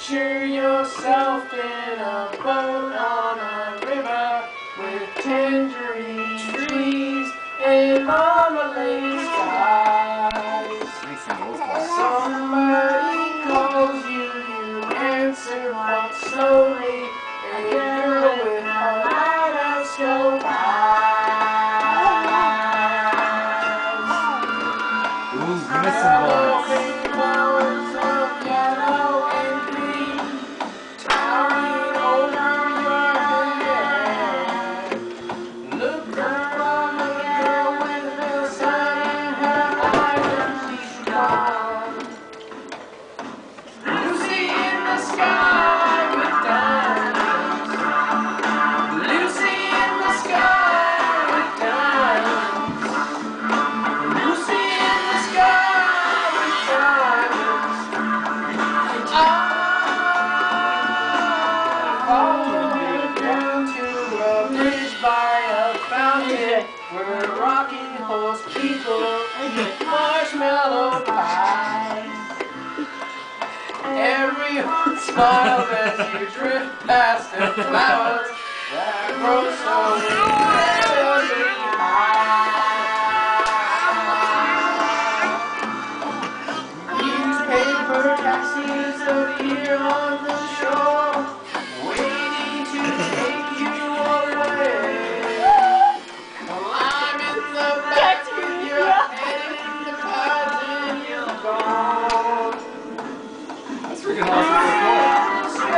Picture yourself in a boat on a river with tangerine trees and marmalade skies. Somebody calls you, you answer but slowly, and a girl with her lighthouse go by. Ooh, you're missing one. Rainbows of yellow and green towering over your head. Look from a girl with the sun in her eyes and she's gone. Lucy in the sky with diamonds. Lucy in the sky with diamonds. Lucy in the sky with diamonds. I followed down to a bridge by a fountain where rocking horse people eat marshmallow pie. Everyone smiles as you drift past the flowers that grow so incredibly high. Newspaper taxis appear on the shore, waiting to take you away. Well, I'm in the back with your head in the clouds and you're gone. That's freaking awesome.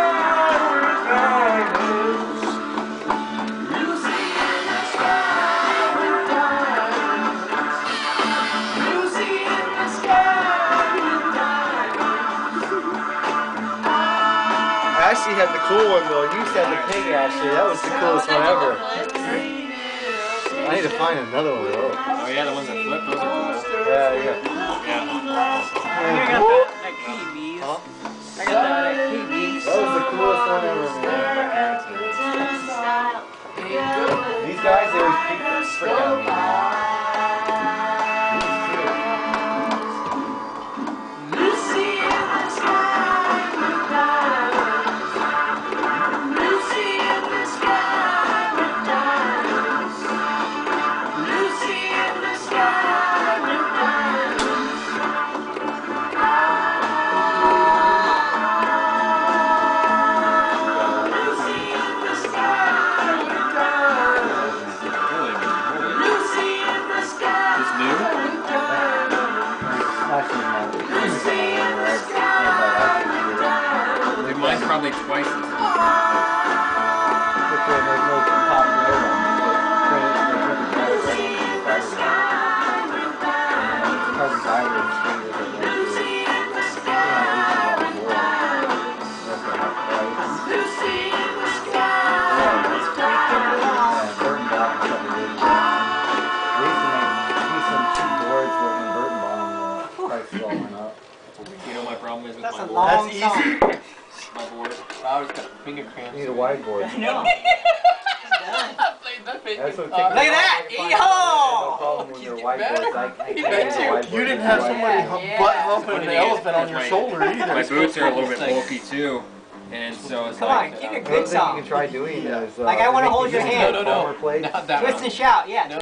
I actually had the cool one though. You had the pig actually. That was the coolest one ever. I need to find another one though. Oh yeah, the ones that flip, those are cool. Yeah. I got that KBs. Huh? I got that KBs. That was the coolest one ever, man. These guys, they always peek the frick out of me. Mine's probably twice as You know my problem is with That's my a board. long That's song. easy. My board. I always got finger cramps. You need a whiteboard. I know. I played the big That's what guitar. Look at that! No problem with your whiteboards. I You can't did use a too. whiteboard. You didn't have somebody butt humping the elephant on your shoulder either. My boots are a little bit bulky too, and so it's Come like. on, give me a Another good thing you song. can try doing is Like, I wanna hold your hand. No, Former plates. not that Twist one. and shout, yeah. No.